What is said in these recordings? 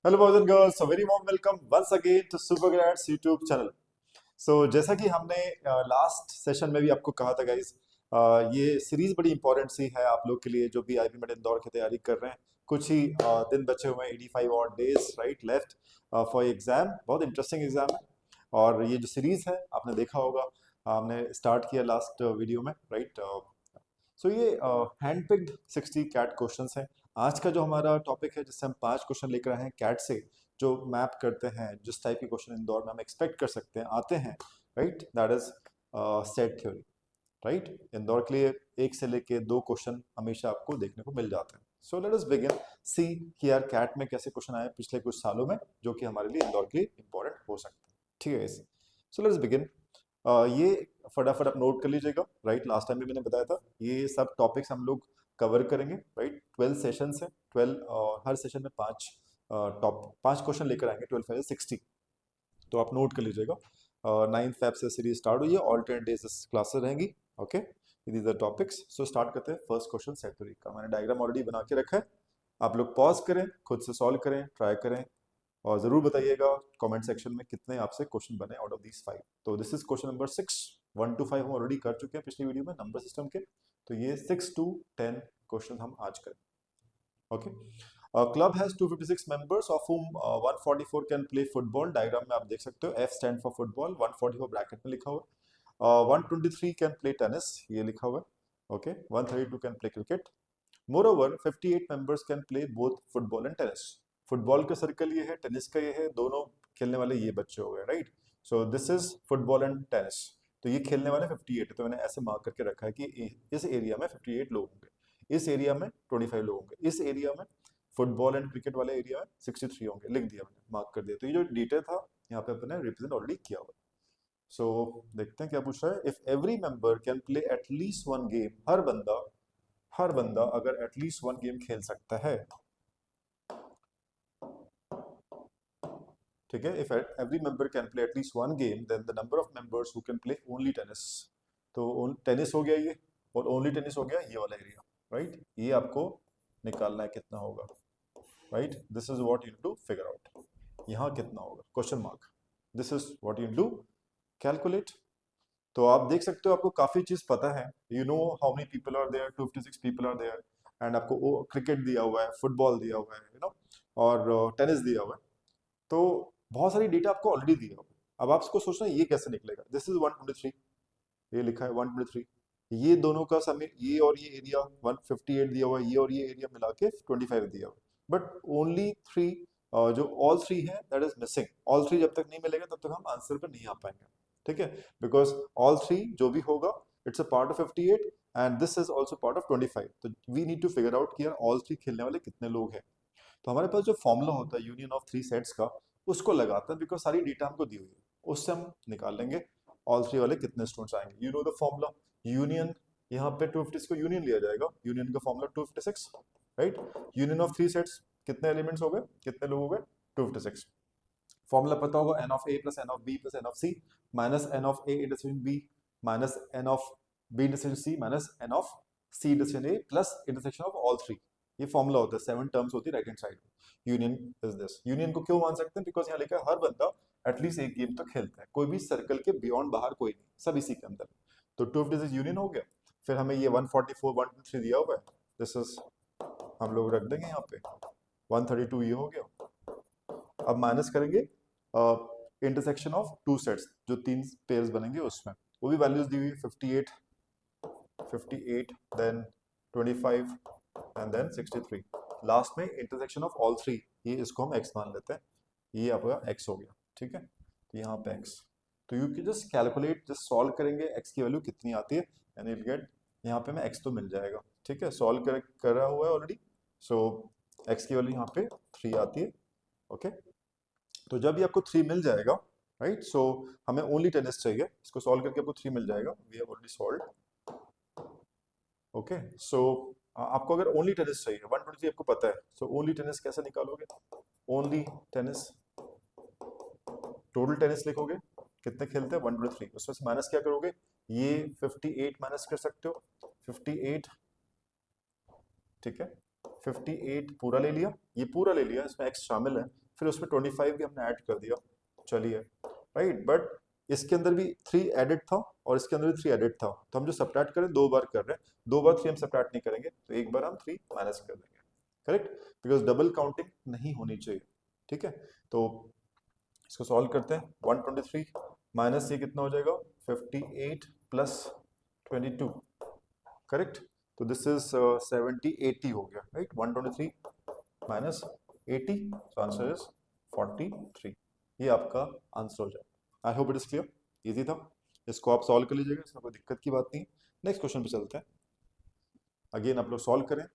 Hello boys and girls, very warm welcome once again to Super Grads YouTube channel. So जैसा कि हमने last session में भी आपको कहा था गाइस, ये सीरीज बड़ी इंपॉर्टेंट सी है आप लोग के लिए जो भी आईपी मेड इंदौर की तैयारी कर रहे हैं। कुछ ही दिन बचे हुए हैं, 85 और days right left for exam. बहुत इंटरेस्टिंग एग्जाम है और ये जो सीरीज है आपने देखा होगा, हमने स्टार्ट किया लास्ट वीडियो में राइट। सो ये हैंड पिक्ड 60 कैट क्वेश्चंस हैं। आज का जो हमारा टॉपिक है जिससे हम 5 क्वेश्चन लेकर आए हैं कैट से, जो मैप करते हैं जिस टाइप के क्वेश्चन इंदौर में हम एक्सपेक्ट कर सकते हैं आते हैं, right, that is set theory. Right, Indore के लिए 1 से लेके 2 क्वेश्चन हमेशा आपको देखने को मिल जाते हैं। सो लेट अस बिगिन सी कि यार कैट में कैसे क्वेश्चन आए पिछले कुछ सालों में जो कि हमारे लिए इंदौर के लिए इंपॉर्टेंट हो सकते हैं। ठीक है इसे, सो लेट अस बिगिन। ये फटाफट आप नोट कर लीजिएगा राइट। लास्ट टाइम भी मैंने बताया था ये सब टॉपिक्स हम लोग कवर करेंगे राइट। 12 सेशन है, 12 हर सेशन में 5 क्वेश्चन लेकर आएंगे, 12 5 60। तो आप नोट कर लीजिएगा। 9 फेब से सीरीज स्टार्ट हुई है, ऑल्टरनेट डेज क्लासेस रहेंगी। Okay, these are topics. So start करते हैं फर्स्ट क्वेश्चन सेट थ्योरी का। मैंने डायग्राम ऑलरेडी बना के रखा है, आप लोग पॉज करें, खुद से सॉल्व करें, ट्राई करें और जरूर बताइएगा कमेंट सेक्शन में कितने आपसे क्वेश्चन बने आउट ऑफ दीज 5। तो this is question number 6। 1 to 5 हम ऑलरेडी कर चुके हैं पिछली वीडियो में नंबर सिस्टम के, तो ये 6 to 10 क्वेश्चन हम आज करें। Okay, club has 256 members of whom 144 can play football. Diagram में आप देख सकते हो F stand for football, 144 bracket में लिखा हुआ है। 123 कैन प्ले टेनिस, ये लिखा हुआ है। Okay, 132 can play cricket. Moreover 58 members can play both football and tennis. Football का सर्कल ये है, टेनिस का ये है, दोनों खेलने वाले ये बच्चे हो गए right. So this is football and tennis. तो ये खेलने वाले 58 है, तो मैंने ऐसे मार्क करके रखा है कि इस एरिया में 58 लोग होंगे, इस एरिया में 25 लोग होंगे, इस एरिया में फुटबॉल एंड क्रिकेट वाले एरिया में 63 होंगे। लिख दिया मैंने, मार्क कर दिया। तो ये जो डिटेल था यहाँ पे अपने रिप्रेजेंट ऑलरेडी किया हुआ। सो देखते हैं क्या पूछ रहा है। If every member can play at least one game, हर बंदा अगर एटलीस्ट वन गेम खेल सकता है, ठीक है, if every member can play at least one game then the number of members who can play only tennis. तो टेनिस हो गया ये, और ओनली टेनिस हो गया ये वाला एरिया राइट। ये आपको निकालना है कितना होगा right. This is what you to figure out, यहाँ कितना होगा question mark. This is what you do calculate. तो आप देख सकते हो आपको काफी चीज पता है। You know how many people are there, 256 people are there. And आपको क्रिकेट दिया हुआ है, फुटबॉल दिया हुआ है, यू नो, और टेनिस दिया हुआ है। तो बहुत सारी डेटा आपको ऑलरेडी दिया हुआ है। अब आप इसको सोचना ये कैसे निकलेगा। दिस इज 123, ये लिखा है 123। ये दोनों का समय, ये और ये एरिया 158 दिया हुआ है, ये और ये एरिया मिला के 25 दिया हुआ है। बट ओनली 3, जो ऑल 3 है दैट इज मिसिंग। ऑल 3 जब तक नहीं मिलेगा तब तक हम आंसर पर नहीं आ पाएंगे। ठीक है, बिकॉज ऑल 3 जो भी होगा it's a part of 58 and this is also part of 25। तो we need to figure out कि यार ऑल 3 खेलने वाले कितने लोग हैं। तो हमारे पास जो फॉर्मूला होता है यूनियन ऑफ 3 सेट्स का, उसको लगाते हैं बिकॉज सारी डेटा हमको दी हुई है, उससे हम निकाल लेंगे ऑल 3 वाले कितने स्टूडेंट्स आएंगे। You know the formula, union, यहाँ पे 256 को यूनियन लिया जाएगा, यूनियन का formula 256 right. Union of 3 sets, कितने एलिमेंट्स हो गए, कितने लोग हो गए, 256। फॉर्मूला पता होगा N of A plus N of B plus N of C minus N of A intersection B minus N of B intersection C minus N of C intersection A plus intersection of all 3। ये formula होता है, 7 terms होती है right hand side में। Union is this. Union को क्यों मान सकते हैं, बिकॉज यहाँ लिखा है हर बंदा एटलीस्ट एक गेम तो खेलता है, कोई भी सर्कल के बियॉन्ड बाहर कोई नहीं, सब इसी के अंदर। तो 256 यूनियन हो गया। फिर हमें ये 144 123 दिया हुआ है, दिस इज, हम लोग रख देंगे यहाँ पे 132, ये हो गया। अब माइनस करेंगे इंटरसेक्शन ऑफ 2 सेट्स, जो 3 पेयर्स बनेंगे उसमें, वो भी वैल्यूज दी हुई है 58 देन 25 एंड देन 63। लास्ट में इंटरसेक्शन ऑफ ऑल 3, ये इसको हम x मान लेते हैं, ये आपका x हो गया। ठीक है, तो यहाँ पे x, तो you can just calculate, just solve करेंगे x की वैल्यू कितनी आती है एंड यू गेट, यहाँ पे मैं x तो मिल जाएगा। ठीक है, सॉल्व कर रहा हुआ है ऑलरेडी। सो x की वैल्यू यहाँ पे 3 आती है। ओके, तो जब ये आपको 3 मिल जाएगा राइट, सो हमें ओनली टेनिस चाहिए, इसको सॉल्व करके आपको 3 मिल जाएगा। We have already solved. Okay, so आपको अगर ओनली टेनिस चाहिए 123 आपको पता है, सो ओनली टेनिस कैसे निकालोगे। ओनली टेनिस, टोटल टेनिस लिखोगे, कितने खेलते हैं 123, उसमें से माइनस क्या करोगे, ये 58 माइनस कर सकते हो, 58। ठीक है, 58 पूरा ले लिया, ये पूरा ले लिया, इसमें x शामिल है। फिर उसमें 25 भी हमने ऐड कर दिया, चलिए राइट। बट इसके अंदर भी 3 एडेड था और इसके अंदर भी 3 एडेड था, तो हम जो सब्ट्रैक्ट करें 2 बार कर रहे हैं, 2 बार 3 हम सब्ट्रैक्ट नहीं करेंगे, तो एक बार हम 3 माइनस कर देंगे, करेक्ट, बिकॉज डबल काउंटिंग नहीं होनी चाहिए, ठीक है। तो इसको सॉल्व करते हैं, 123 माइनस ये कितना हो जाएगा 58 प्लस 22, करेक्ट। तो दिस इज 70 80 हो गया, right. 123 minus 80, so answer is 43, ये आपका आंसर हो जाएगा। I hope it is clear, easy था, इसको आप सॉल्व कर लीजिएगा, इसमें कोई दिक्कत की बात नहीं। नेक्स्ट क्वेश्चन पे चलते हैं, अगेन आप लोग सॉल्व करें।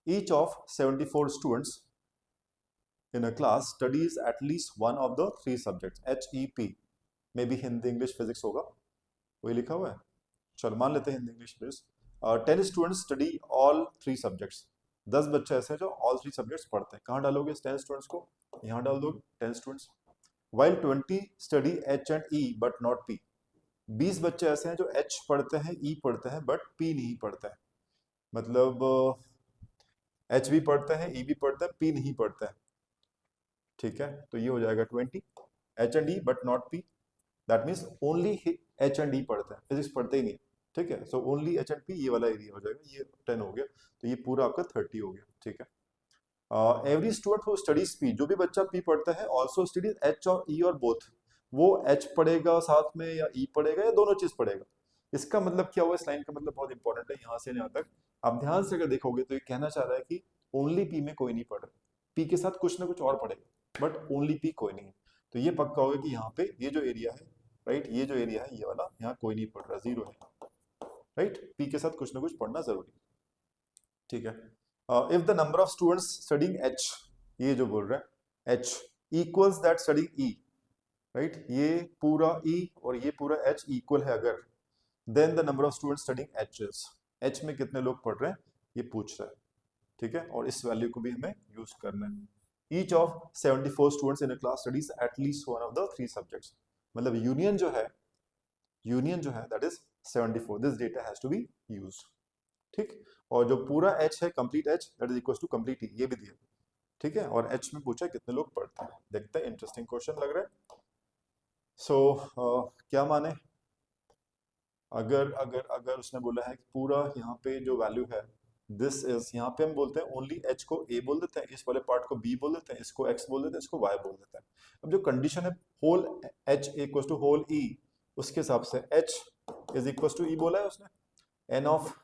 Each of 74 students in a class studies at least one of the 3 subjects HEP, may be Hindi English physics होगा, वही लिखा हुआ है, चलो मान लेते हैं Hindi English physics. 10 students study all 3 subjects, 10 बच्चे ऐसे हैं जो ऑल 3 सब्जेक्ट्स पढ़ते हैं। कहाँ डालोगे इस 10 स्टूडेंट्स को, यहाँ डाल दोगे 10 students. While 20 study H and E but not P, 20 बच्चे ऐसे हैं जो H पढ़ते हैं E पढ़ते हैं बट P नहीं पढ़ते हैं, मतलब H भी पढ़ते हैं E भी पढ़ते हैं P नहीं पढ़ते हैं, ठीक है। तो ये हो जाएगा 20 H and E but not P, that means only H and E पढ़ते हैं, फिजिक्स पढ़ते ही नहीं, ठीक है। So only H and P, ये वाला एरिया हो जाएगा, ये 10 हो गया, तो ये पूरा आपका 30 हो गया, ठीक है। Every student who studies P, जो भी बच्चा P पढ़ता है, ऑल्सो स्टडीज H और E और बोथ, वो H पढ़ेगा साथ में या E पढ़ेगा या दोनों चीज पढ़ेगा। इसका मतलब क्या हुआ, इस लाइन का मतलब बहुत इंपॉर्टेंट है, यहाँ से यहाँ तक आप ध्यान से अगर देखोगे तो ये कहना चाह रहा है कि ओनली P में कोई नहीं पढ़ रहा, P के साथ कुछ ना कुछ और पढ़ेगा बट ओनली P कोई नहीं है। तो ये पक्का होगा कि यहाँ पे ये जो एरिया है, राइट, ये जो एरिया है ये वाला, यहाँ कोई नहीं पढ़ रहा, 0 है, राइट। P के साथ कुछ ना कुछ पढ़ना जरूरी, ठीक है। If the number of students studying H, ये जो बोल रहा है H equals that studying E, right, ये पूरा E और ये पूरा H इक्वल है अगर, then the number of students studying H is, H में कितने लोग पढ़ रहे हैं ये पूछ रहा है, ठीक है। और इस वैल्यू को भी हमें यूज करना है। Each of 74 students in a class studies at least one of the 3 subjects, मतलब यूनियन जो है that is 74, this data has to be used, ठीक। और जो पूरा H है complete H that is equals to complete E, ये भी दिया, ठीक है। और H में पूछा कितने लोग पढ़ते हैं, देखते हैं, इंटरेस्टिंग क्वेश्चन लग रहा है। सो क्या माने, अगर अगर अगर उसने बोला है कि पूरा यहाँ पे जो वैल्यू है दिस इज, यहाँ पे हम बोलते हैं ओनली H को A बोल देते हैं, इस वाले पार्ट को B बोल देते हैं, इसको X बोल देते हैं, इसको Y बोल देते हैं। अब जो कंडीशन है whole H equals to whole E, उसके हिसाब से H is equals to E बोला है उसने, N of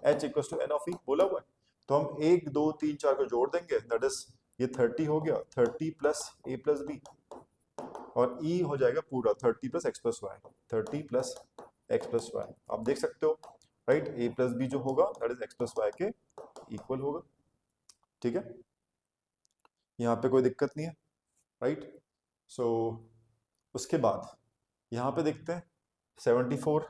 H equals to N of E बोला हुआ है, तो हम 1 2 3 4 को जोड़ देंगे, दैट इज ये 30 हो गया, 30 प्लस A प्लस B, और E हो जाएगा पूरा 30 plus X plus Y, 30 plus X plus Y, आप देख सकते हो, राइट। A प्लस बी जो होगा that is X plus Y के इक्वल होगा, ठीक है, यहाँ पे कोई दिक्कत नहीं है, राइट। सो उसके बाद यहाँ पे देखते हैं 74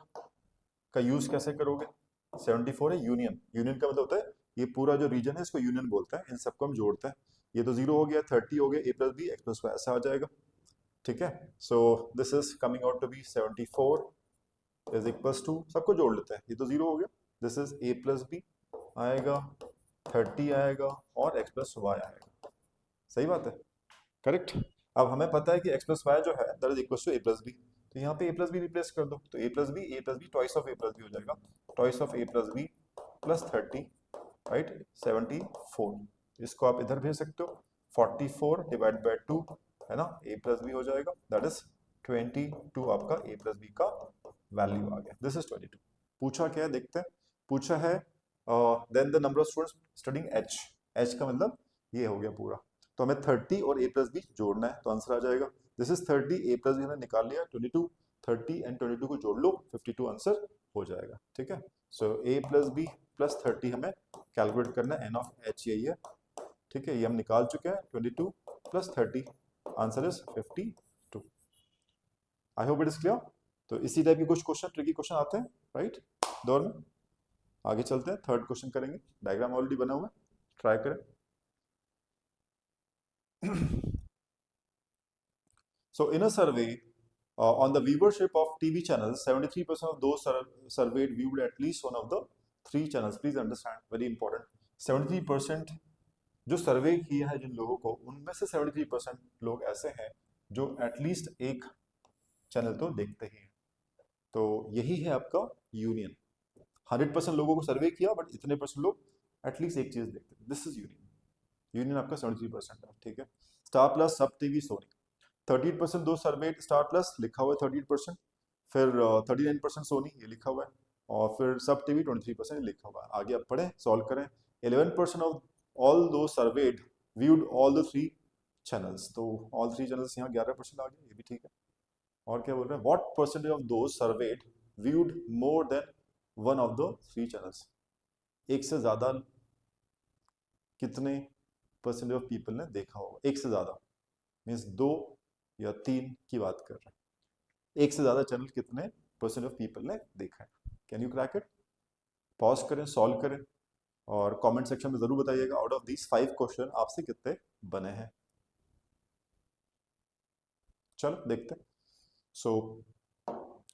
का यूज कैसे करोगे। 74 है यूनियन, यूनियन का मतलब होता है ये पूरा जो रीजन है इसको यूनियन बोलते हैं, इन सबको हम जोड़ते हैं, ये तो 0 हो गया, 30 हो गया, A plus B X plus Y ऐसा आ जाएगा, ठीक है। So this is coming out to be 74 is equals to, सबको जोड़ लेते हैं, ये तो 0 हो गया, this is A plus B आएगा, 30 आएगा और X प्लस वाई आएगा, सही बात है, करेक्ट। अब हमें पता है कि X प्लस वाई जो है that is equals to A plus B, तो यहाँ पे A प्लस बी रिप्लेस कर दो, तो A plus B twice of A plus B हो जाएगा, twice of A plus B plus 30, right, 74, इसको आप इधर भेज सकते हो, 44 डिवाइड बाय 2 है ना, A प्लस बी हो जाएगा, दैट इज 22 आपका A प्लस बी का वैल्यू आ गया, दिस इज 22। पूछा क्या है देखते हैं, पूछा है then the number of students studying H का मतलब ये हो गया पूरा, तो हमें 30 और A प्लस बी जोड़ना है, तो आंसर आ जाएगा, this is 30, A plus B हमने निकाल लिया 22, 30 एंड 22 को जोड़ लो 52 आंसर हो जाएगा, ठीक है। सो A प्लस बी प्लस 30 हमें कैलकुलेट करना है, N ऑफ H यही है, ठीक है, ये हम निकाल चुके हैं, 22 plus 30 answer is 52। I hope it is clear. तो इसी टाइप के कुछ क्वेश्चन, ट्रिकी क्वेश्चन आते हैं, राइट, दौर में। आगे चलते हैं, थर्ड क्वेश्चन करेंगे, डायग्राम ऑलरेडी बना हुआ है, ट्राई करें। So in a survey on the viewership of TV channels, 73% of those surveyed viewed at least one of the 3 channels. Please understand, very important. 73% जो सर्वे किया है जिन लोगों को, उनमें से 73% लोग ऐसे हैं जो एटलीस्ट एक चैनल तो देखते ही हैं। तो यही है आपका यूनियन। 100% लोगों को सर्वे किया बट इतने परसेंट लोग एटलीस्ट एक चीज देखते हैं, दिस इज यूनियन। यूनियन आपका 73% है, ठीक है। स्टार प्लस, सब टीवी, सोनी। 38% दो सर्वे स्टार प्लस लिखा हुआ है 38%, फिर 39% सोनी ये लिखा हुआ है, और फिर सब टीवी 23% लिखा हुआ है। आगे आप पढ़ें, सॉल्व करें। 11% ऑफ ऑल दो served viewed all the three channels, तो ऑल थ्री चैनल्स यहाँ 11% आ गए, ये भी ठीक है। और क्या बोल रहे हैं, व्हाट परसेंटेज ऑफ दो served viewed more than one of the three channels, एक से ज्यादा कितने परसेंटेज ऑफ पीपल ने देखा होगा। एक से ज्यादा मीन्स दो या तीन की बात कर रहे हैं। एक से ज्यादा चैनल कितने परसेंट ऑफ पीपल ने देखा है। Can you crack it? Pause करें, सॉल्व करें, और कमेंट सेक्शन में जरूर बताइएगा आउट ऑफ दीज 5 क्वेश्चन आपसे कितने बने हैं। चलो देखते हैं। सो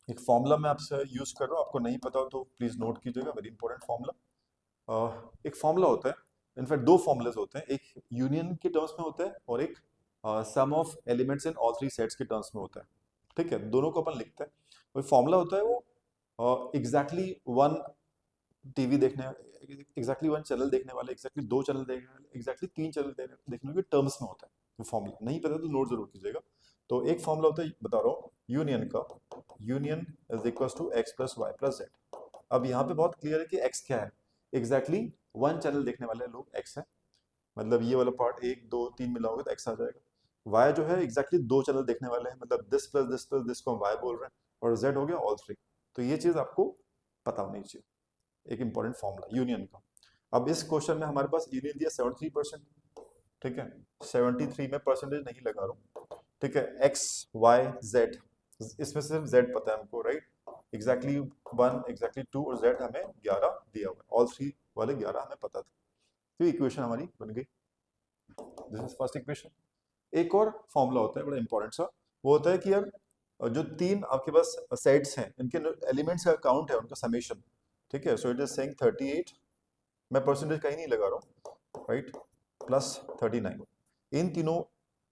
एक फॉर्मूला मैं आपसे यूज कर रहा हूँ, आपको नहीं पता हो तो प्लीज नोट कीजिएगा, वेरी इंपॉर्टेंट फॉर्मूला। एक फॉर्मूला होता है, इनफैक्ट दो फॉर्मूलाज होते हैं, एक यूनियन के टर्म्स में होता है और एक sum of elements in all three sets के टर्म्स में होता है। ठीक है, दोनों को अपन लिखते हैं। वो फॉर्मूला होता है वो एग्जैक्टली वन टीवी देखने, एग्जैक्टली वन चैनल देखने वाले, एग्जैक्टली दो चैनल देखने वाले, एग्जैक्टली तीन चैनल देखने के टर्म्स में होता है। तो फॉर्मूला नहीं पता तो नोट जरूर कीजिएगा। तो एक फॉर्मूला होता है, बता रहा हूँ, यूनियन का। Union is equal to x plus y plus z. अब यहाँ पे बहुत क्लियर है कि एक्स क्या है, एग्जैक्टली वन चैनल देखने वाले लोग एक्स है, मतलब ये वाला पार्ट एक दो तीन मिलाओगे तो एक्स आ जाएगा। वाई जो है एग्जैक्टली दो चैनल देखने वाले हैं, मतलब this plus this plus this को हम वाई बोल रहे हैं, और जेड हो गया ऑल थ्री। तो ये चीज आपको पता होनी चाहिए, एक इंपॉर्टेंट फॉर्मूला यूनियन का। अब इस क्वेश्चन में हमारे पास यूनियन दिया 73%, ठीक है। 73 में परसेंटेज नहीं लगा रहा हूँ, ठीक है। एक्स वाई जेड, इसमें सिर्फ जेड पता है हमको, right. Exactly one, exactly two, और जेड हमें 11 दिया हुआ है, ऑल थ्री वाले 11 हमें पता था। तो इक्वेशन हमारी बन गई, दिस इज फर्स्ट इक्वेशन। एक और फॉर्मूला होता है बड़ा इंपॉर्टेंट सा, वो होता है कि यार जो तीन आपके पास सेट्स हैं, इनके एलिमेंट्स का काउंट है, उनका समेशन, ठीक है। सो इट इज सेइंग 38, मैं परसेंटेज कहीं नहीं लगा रहा हूँ, राइट, प्लस 39। इन तीनों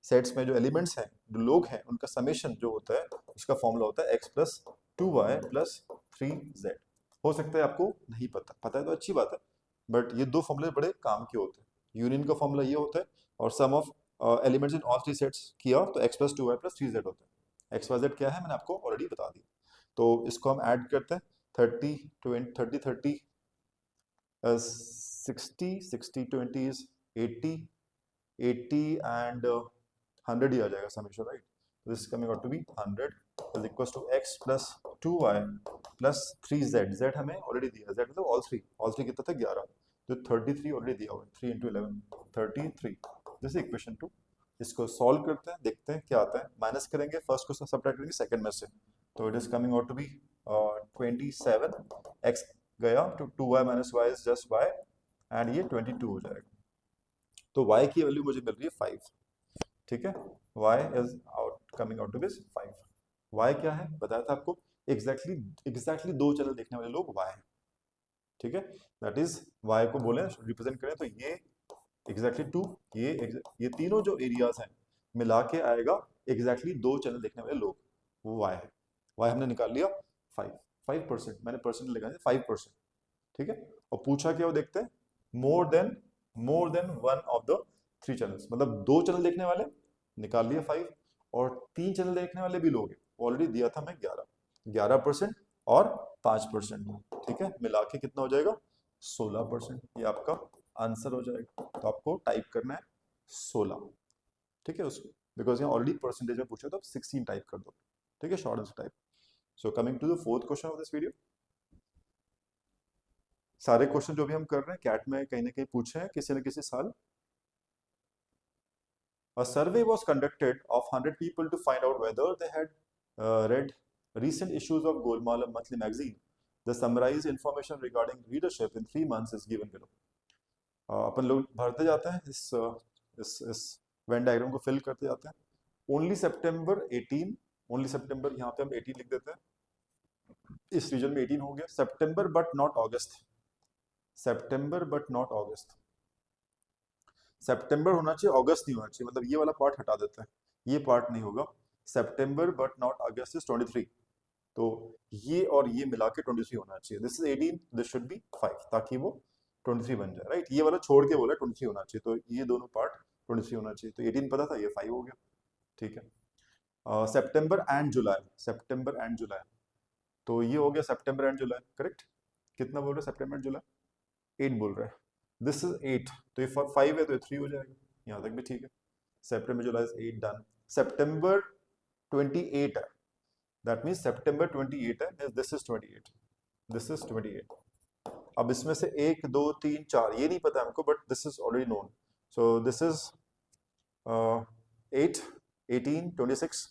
सेट्स में जो एलिमेंट्स हैं, जो लोग हैं, उनका समेशन जो होता है, उसका फॉर्मूला होता है x plus 2y plus 3z। हो सकता है आपको नहीं पता, पता है तो अच्छी बात है, बट ये दो फॉर्मूले बड़े काम के होते हैं। यूनियन का फॉर्मूला ये होता है, और sum of elements in all three sets किया तो x plus 2y plus 3z होता है। एक्स वाई जेड क्या है मैंने आपको ऑलरेडी बता दिया। तो इसको हम ऐड करते हैं, 30 20 30 30 60 60 20 is 80 80 and 100 ही आ जाएगा summation, right. This is coming out to be 100 is equals to x plus 2y plus 3z। z हमें ऑलरेडी दिया, z मतलब ऑल थ्री कितना था 11, तो 33 ऑलरेडी दिया हुआ है, 3 into 11 33। This is equation 2। इसको सॉल्व करते हैं, देखते हैं क्या आता है। माइनस करेंगे फर्स्ट को, सब्ट्रैक्ट करेंगे सेकंड में से, तो it is coming out to be 27। x गया तो 2y minus y is just y, and ये 22 हो जाएगा। तो y की वैल्यू मुझे मिल रही है 5, ठीक है। y is out coming out to this 5। y क्या है बताया था आपको, एग्जैक्टली दो चैनल देखने वाले लोग y है, ठीक है। दैट इज y को बोले रिप्रेजेंट करें तो ये एग्जैक्टली टू, ये तीनों जो एरियाज हैं मिला के आएगा एग्जैक्टली दो चैनल देखने वाले लोग, वो y है। y हमने निकाल लिया 5, 5%, मैंने परसेंट लगा 5%, ठीक है। और पूछा क्या, वो देखते हैं, more than one of the three channels, मतलब दो चैनल देखने वाले निकाल लिया 5, और तीन चैनल देखने वाले भी लोग ऑलरेडी दिया था मैं 11% और 5%, ठीक है, मिला के कितना हो जाएगा 16%। ये आपका आंसर हो जाएगा। तो आपको टाइप करना है 16, ठीक है उसको, बिकॉज यहाँ ऑलरेडी परसेंटेज में पूछा तो आप 16 टाइप कर दो, ठीक है, short answer type. So coming to the fourth question of this video. सारे क्वेश्चन जो भी हम कर रहे हैं कैट में कहीं ना कहीं पूछे हैं किसी न किसी साल। A survey was conducted of 100 people to find out whether they had read recent issues of Golmaal monthly magazine. The summarized information regarding readership in 3 months is given below. अपन लोग भरते जाते हैं इस वेन डायग्राम को fill करते जाते हैं। Only सितंबर 18, only सितंबर, यहाँ पे हम 18 लिख देते हैं, इस रीजन में 18 हो गया। September but not August, September but not August, सितंबर होना चाहिए, अगस्त नहीं होना चाहिए, मतलब ये वाला पार्ट हटा देते हैं, ये पार्ट नहीं होगा। सितंबर बट नॉट अगस्त इज 23, तो ये और ये मिला के 23 होना चाहिए। This is 18, this should B 5, ताकि वो 23 बन जाए, राइट। ये वाला छोड़ के बोला 23 होना चाहिए, तो ये दोनों पार्ट 23 होना चाहिए। तो 18 पता था, ये 5 हो गया, ठीक है। सितंबर एंड जुलाई, सितंबर एंड जुलाई, तो ये हो गया सितंबर एंड जुलाई, करेक्ट। कितना बोल रहे हैं सितंबर एंड जुलाई? 8 बोल रहे हैं। दिस इज 8, तो ये 5 है तो ये 3 हो जाएगा, यहाँ तक भी ठीक है। सितंबर जुलाई इज 8 डन। सितंबर 28 है, दैट मीन्स सितंबर 28 है, दिस इज 28, दिस इज 28। अब इसमें से 1 2 3 4 ये नहीं पता हमको, but this is already known, so this is 8 18 26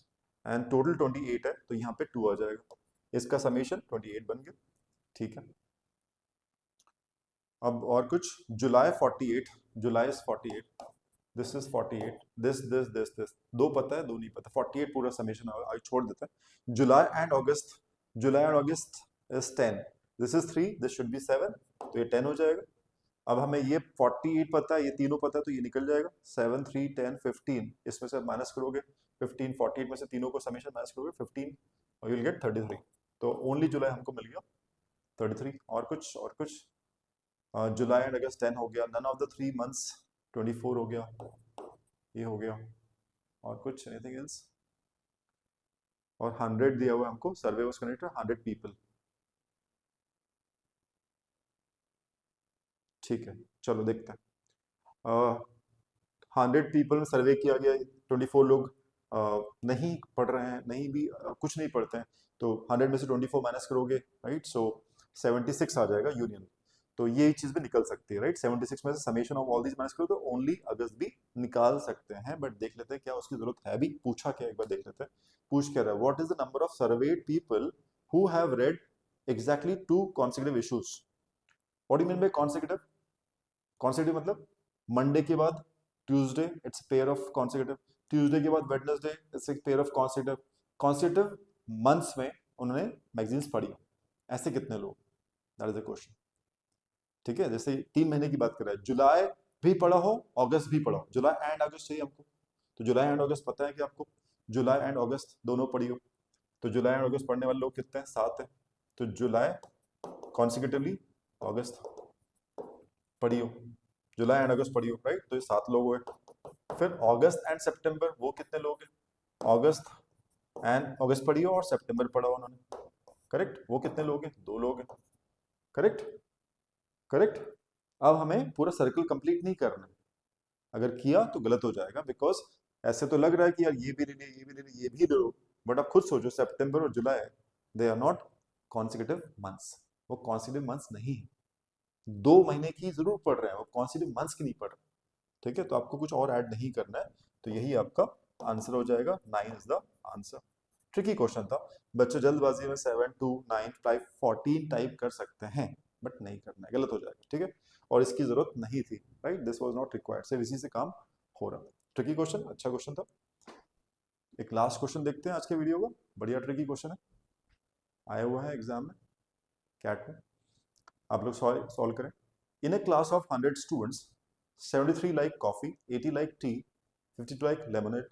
and total 28 है, तो यहाँ पे 2 आ जाएगा, इसका समेशन 28 बन गया, ठीक है। अब और कुछ, जुलाई 48, जुलाई इज 48, दिस इज 48, दिस दो पता है, दो नहीं पता, 48 पूरा समेशन आगे छोड़ देता है। July and August, July and August is 10, this is 3, this should be 7, तो ये 10 हो जाएगा। अब हमें ये 48 पता है, ये तीनों पता है, तो ये निकल जाएगा 7 3 10 15, इसमें से माइनस करोगे 15, 48 में से तीनों को समेशन माइनस करोगे 15, और यू विल गेट 33, तो ओनली जुलाई हमको मिल गया 33। और कुछ, और कुछ, जुलाई एंड अगस्त 10 हो गया, नन ऑफ द 3 मंथ्स 24 हो गया, ये हो गया। और कुछ, एनीथिंग एल्स? और 100 दिया हुआ हमको, सर्वे वाज कंडक्टेड 100 पीपल, ठीक है। चलो देखते हैं, 100 पीपल में सर्वे किया गया, 24 लोग नहीं पढ़ रहे हैं, नहीं भी कुछ नहीं पढ़ते हैं, तो 100 में से 24 माइनस करोगे, राइट, सो 76 आ जाएगा यूनियन। तो ये चीज भी निकल सकती है, राइट। 76 में से summation of all these minus करो तो ओनली अगस्त भी निकाल सकते हैं, बट देख लेते हैं क्या उसकी जरूरत है भी, पूछा क्या, एक बार देख लेते हैं। पूछ क्या रहा है, what is the number of served people who have read exactly 2 consecutive issues? What do you mean by consecutive? consecutive मतलब मंडे के बाद Tuesday, it's pair of consecutive, Tuesday के बाद वेडनेसडे, इट्स एक pair of consecutive। consecutive months में उन्होंने magazines पढ़ी, ऐसे कितने लोग, दैट इज द क्वेश्चन, ठीक है। जैसे 3 महीने की बात कर रहा है, जुलाई भी पढ़ा हो, अगस्त भी पढ़ा हो, जुलाई एंड अगस्त चाहिए हमको, तो जुलाई एंड अगस्त पता है कि आपको, जुलाई एंड अगस्त दोनों पढ़ी हो, तो जुलाई एंड अगस्त पढ़ने वाले लोग कितने हैं, 7 है, तो जुलाई कॉन्सिक्यूटिवली अगस्त पढ़ी हो, जुलाई एंड अगस्त पढ़ी हो, राइट, तो ये 7 लोग हुए। फिर अगस्त एंड सितंबर, वो कितने लोग हैं, अगस्त एंड अगस्त पढ़ी हो और सितंबर पढ़ा हो उन्होंने, करेक्ट, वो कितने लोग हैं, 2 लोग हैं, करेक्ट, करेक्ट। अब हमें पूरा सर्कल कंप्लीट नहीं करना है, अगर किया तो गलत हो जाएगा, बिकॉज ऐसे तो लग रहा है कि यार ये भी ले लिया, ये भी ले लिया, ये भी ले लो, बट आप खुद सोचो, सितंबर और जुलाई they are not consecutive months, वो कॉन्सिक्यूटिव मंथ्स नहीं है। 2 महीने की जरूर पढ़ रहे हैं, वो कॉन्सिक्यूटिव मंथ्स की नहीं पढ़ रहे, ठीक है। तो आपको कुछ और ऐड नहीं करना है, तो यही आपका आंसर हो जाएगा, 9 is the answer. Tricky question था, बच्चे जल्दबाजी में 7 2 9 5 14 टाइप कर सकते हैं, बट नहीं करना है, गलत हो जाएगा, ठीक है। और इसकी जरूरत नहीं थी, right, this was not required, सिर्फ इसी से काम हो रहा। ट्रिकी क्वेश्चन, अच्छा क्वेश्चन था। एक लास्ट क्वेश्चन देखते हैं आज के वीडियो का, बढ़िया ट्रिकी क्वेश्चन है, आया हुआ है एग्जाम में, कैट में, आप लोग सॉल्व करें। In a class of 100 students, 73 like coffee, 80 like tea, 52 like lemonade.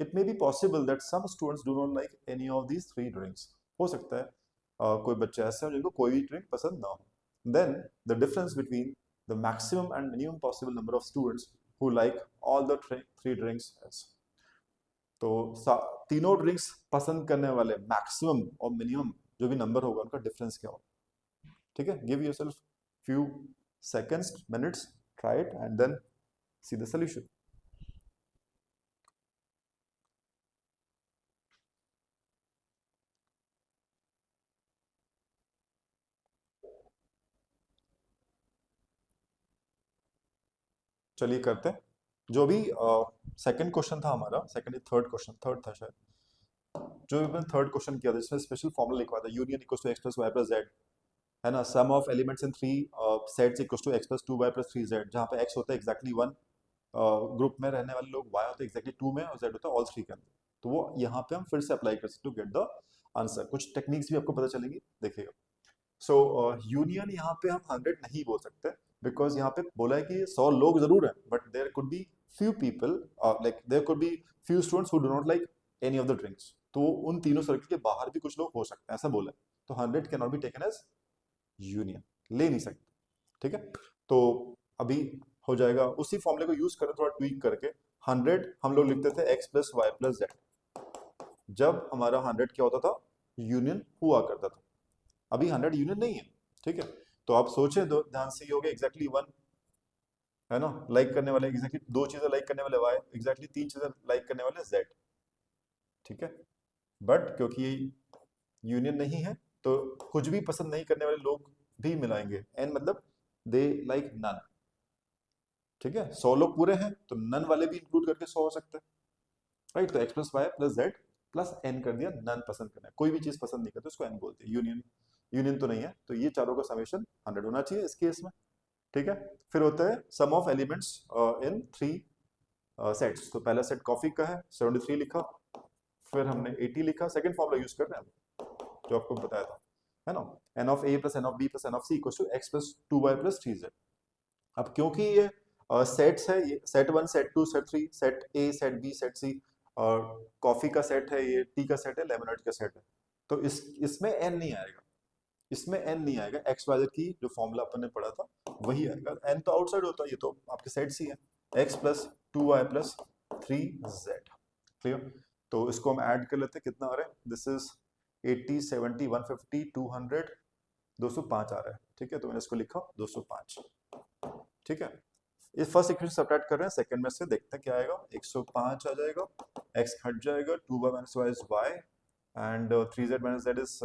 It may be possible that some students do not like any of these 3 drinks. हो सकता है कोई बच्चे ऐसे हो जिनको कोई भी ड्रिंक पसंद ना हो। Then the difference between the maximum and minimum possible number of students who like all the 3 drinks is. तो तीनों ड्रिंक्स पसंद करने वाले मैक्सिमम और मिनिमम जो भी नंबर होगा उनका डिफरेंस क्या होगा, ठीक है। Give yourself few seconds, minutes, try it and then see the solution. चलिए करते हैं, जो भी सेकंड क्वेश्चन था हमारा, सेकंड थर्ड क्वेश्चन, थर्ड था शायद, जो भी मैंने थर्ड क्वेश्चन किया था जिसमें स्पेशल फॉर्मूला लिखवा था, union equals to x plus y plus z, है ना, sum of elements in 3 sets equals to x plus 2y plus 3z, जहाँ पे x होता है एग्जैक्टली 1 ग्रुप में रहने वाले लोग, y होता है एग्जैक्टली 2 में, और z होता है ऑल 3 के अंदर, तो वो यहाँ पे हम फिर से अप्लाई कर सकते टू गेट द आंसर। कुछ टेक्निक्स भी आपको पता चलेंगी, देखिएगा। सो यूनियन यहाँ पे हम 100 नहीं बोल सकते, बिकॉज यहाँ पे बोला है कि 100 लोग जरूर हैं, but there could be few people, like there could be few students who do not like any of the drinks, तो उन तीनों सर्कल के बाहर भी कुछ लोग हो सकते हैं, ऐसा बोला है। तो 100 can not be taken as union, ले नहीं सकते, ठीक है। तो अभी हो जाएगा, उसी फॉर्मूले को यूज करें थोड़ा ट्वीक करके। 100 हम लोग लिखते थे x plus y plus z, जब हमारा 100 क्या होता था, यूनियन हुआ करता था। अभी 100 यूनियन नहीं है, ठीक है। तो आप सोचे दो ध्यान से, ये हो गया एग्जैक्टली 1, है ना, लाइक करने वाले एग्जैक्टली 2 चीजें लाइक करने वाले y, एग्जैक्टली 3 चीजें लाइक करने वाले z, ठीक है। बट क्योंकि ये यूनियन नहीं है, तो कुछ भी पसंद नहीं करने वाले लोग भी मिलाएंगे, एन मतलब दे लाइक नन, ठीक है। 100 लोग पूरे हैं तो नन वाले भी इंक्लूड करके 100 हो सकते हैं, राइट। तो x plus y plus z plus n कर दिया, नन पसंद करना है, कोई भी चीज पसंद नहीं करते उसको एन बोलते हैं। यूनियन, यूनियन तो नहीं है, तो ये चारों का समेशन 100 होना चाहिए इस केस में, ठीक है। फिर होता है सम ऑफ एलिमेंट्स इन 3 सेट्स। तो पहला सेट कॉफी का है, 73 लिखा, फिर हमने 80 लिखा, सेकंड फॉर्मूला यूज कर रहे हैं जो आपको बताया था, है ना, n of A plus N of B plus N of C equals to x plus 2y plus 3z। अब क्योंकि ये सेट्स है, ये set 1 set 2 set 3 set A set B set C, और कॉफी का सेट है, ये टी का सेट है, लेमनेड का सेट है, तो इसमें एन नहीं आएगा, इसमें एन नहीं आएगा, एक्स वाई जेड की जो फॉर्मूला अपन ने पढ़ा था वही आएगा। एन तो आउटसाइड होता है, ये तो आपके सेट्स ही है, x plus 2y plus 3z, clear. तो इसको हम ऐड कर लेते हैं, कितना आ रहा है, दिस इज 80 70 150 200 205 आ रहा है, ठीक है। तो मैंने इसको लिखा 205, ठीक है। इस फर्स्ट इक्वेशन सब्ट्रैक्ट कर रहे हैं, सेकंड में से देखते हैं क्या आएगा, 105 आ जाएगा, x हट जाएगा, 2y minus y is y, and 3z minus z is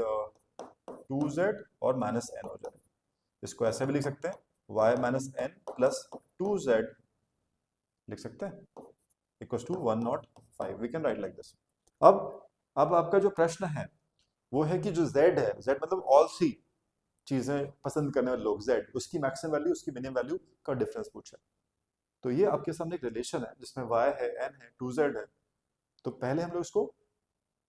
2z, और माइनस n हो जाएगा। इसको ऐसे भी लिख सकते हैं, y minus n plus 2z लिख सकते हैं, equals to 105, we can write like this. अब आपका जो प्रश्न है वो है कि जो z है, z मतलब ऑल सी चीजें पसंद करने वाले लोग, z उसकी मैक्सिमम वैल्यू उसकी मिनिमम वैल्यू का डिफरेंस पूछा है। तो ये आपके सामने एक रिलेशन है जिसमें y है, n है, 2z है। तो पहले हम लोग इसको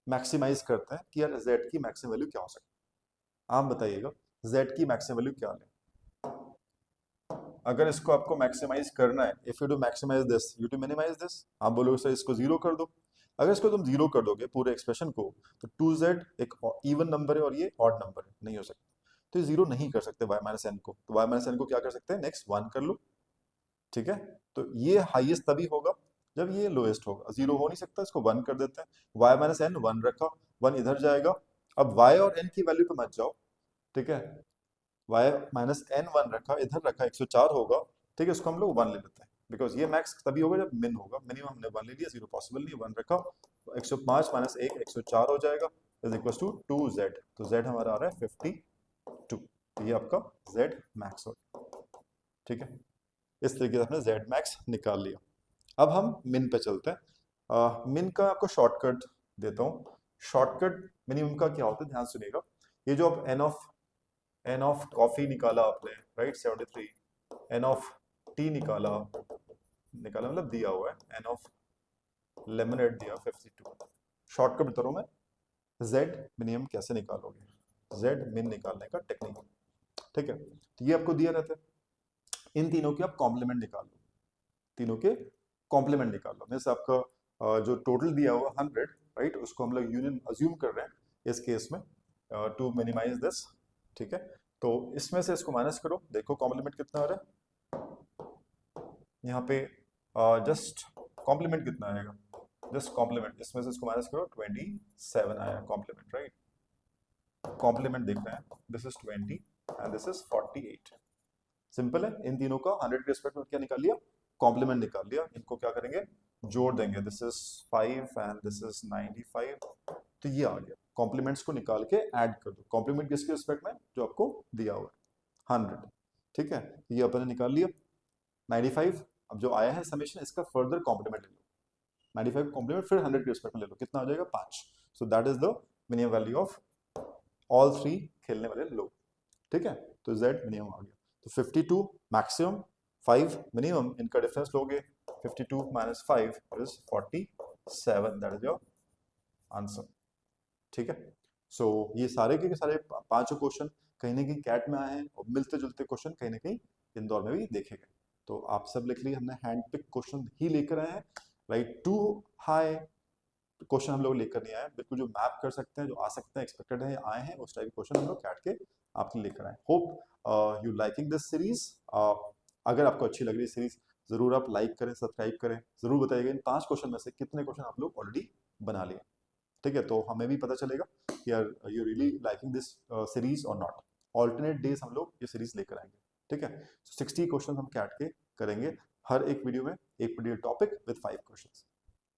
मैक्सिमाइज करते हैं कि यार z की मैक्सिमम वैल्यू क्या हो सकती है। आप बताइएगा z की मैक्सिमम वैल्यू क्या लें। अगर इसको आपको मैक्सिमाइज करना है, if you do maximize this you to minimize this, आप बोलोगे सर इसको 0 कर दो। अगर इसको तुम 0 कर दोगे पूरे एक्सप्रेशन को, तो 2z एक इवन नंबर है और ये ऑड नंबर है, नहीं हो सकता। तो ये 0 नहीं कर सकते y माइनस एन को, तो y माइनस एन को क्या कर सकते हैं, नेक्स्ट 1 कर लो, ठीक है। तो ये हाईएस्ट तभी होगा जब ये लोएस्ट होगा, 0 हो नहीं सकता, इसको 1 कर देते हैं। y माइनस एन 1 रखा, 1 इधर जाएगा। अब y और n की वैल्यू पे मत जाओ, ठीक है। y माइनस एन 1 रखा, इधर रखा, 104 होगा, ठीक है। इसको हम लोग 1 ले लेते हैं, बिकॉज ये मैक्स तभी होगा जब मिन होगा, मिनिमम हमने 1 ले लिया, 0 पॉसिबल नहीं, 1 रखा, 105 माइनस 1 104 हो जाएगा, इज इक्वल टू 2z। तो z हमारा आ रहा है 52, तो ये आपका z मैक्स हो, ठीक है। इस तरीके से हमने z मैक्स निकाल लिया। अब हम मिन पे चलते हैं। मिन का आपको शॉर्टकट देता हूँ। शॉर्टकट मिनिमम का क्या होता है, ध्यान सुनिएगा। ये जो आप एन ऑफ कॉफी निकाला आपने, राइट, 73, एन ऑफ टी निकाला मतलब दिया हुआ है, एन ऑफ लेमनेड दिया 52। शॉर्टकट बता रहा हूं मैं, जेड मिनिमम कैसे निकालोगे, जेड मिन निकालने का टेक्निक, ठीक है। तो ये आपको दिया रहता है, इन तीनों के आप कॉम्प्लीमेंट निकाल लो, तीनों के कॉम्प्लीमेंट निकाल लो। जैसे आपका जो टोटल दिया हुआ 100, राइट, उसको हम लोग यूनियन अज्यूम कर रहे हैं इस केस में, टू मिनिमाइज दिस, ठीक है। तो इसमें से इसको माइनस करो, देखो कॉम्प्लीमेंट कितना आ रहा है यहाँ पे, जस्ट कॉम्प्लीमेंट कितना आएगा, जस्ट कॉम्प्लीमेंट, इसमें से इसको माइनस करो, 27 आया कॉम्प्लीमेंट, राइट। कॉम्प्लीमेंट देख रहे हैं, this is 20 and this is 48। Simple है, इन तीनों का 100 के रिस्पेक्ट में क्या निकाल लिया, कॉम्प्लीमेंट निकाल लिया। इनको क्या करेंगे, जोड़ देंगे, this is 5 and this is 95, तो ये आ गया। कॉम्प्लीमेंट्स को निकाल के ऐड कर दो, कॉम्प्लीमेंट किसके रिस्पेक्ट में, जो आपको दिया हुआ है 100, ठीक है। ये अपन ने निकाल लिया 95। अब जो आया है समेशन, इसका फर्दर कॉम्प्लीमेंट ले लो, 95 कॉम्प्लीमेंट फिर 100 के रिस्पेक्ट में ले लो, कितना आ जाएगा 5। So that is the minimum value of all 3 खेलने वाले लोग, ठीक है। तो z मिनिमम आ गया। तो 52 मैक्सिमम, 5 मिनिमम, इनका डिफरेंस लोगे, 52 minus 5 is 47, that is your answer, ठीक है। सो ये सारे के सारे पांचों क्वेश्चन कहीं ना कहीं कैट में आए हैं, और मिलते जुलते क्वेश्चन कहीं ना कहीं इंदौर में भी देखे गए। तो आप सब लिख लिए, हमने हैंड पिक क्वेश्चन ही लेकर आए हैं, राइट। टू हाई क्वेश्चन हम लोग लेकर नहीं आए, बिल्कुल जो मैप कर सकते हैं, जो आ सकते हैं, एक्सपेक्टेड है, आए हैं, उस टाइप के क्वेश्चन हम लोग काट के आपके लेकर आए। Hope you liking this series. अगर आपको अच्छी लग रही है सीरीज, जरूर आप लाइक करें, सब्सक्राइब करें, जरूर बताइएगा इन 5 क्वेश्चन में से कितने क्वेश्चन आप लोग ऑलरेडी बना लिए। ठीक है, तो हमें भी पता चलेगा कि यार you really liking this series और नॉट। ऑल्टरनेट डेज हम लोग ये सीरीज लेकर आएंगे। ठीक है, 60 क्वेश्चन हम काट के करेंगे, हर एक वीडियो में एक video topic with 5 questions.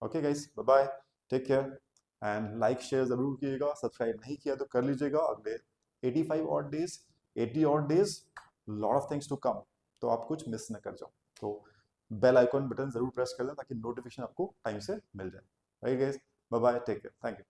Okay guys, bye bye, take care and like share जरूर कीजिएगा। सब्सक्राइब नहीं किया तो कर लीजिएगा। अगले 85 और डेज, 80 और days, lot of things to come, तो आप कुछ मिस ना कर जाओ। तो बेल आइकॉन बटन जरूर प्रेस कर दें ताकि नोटिफिकेशन आपको टाइम से मिल जाए। Right guys, bye bye, take care, thank you.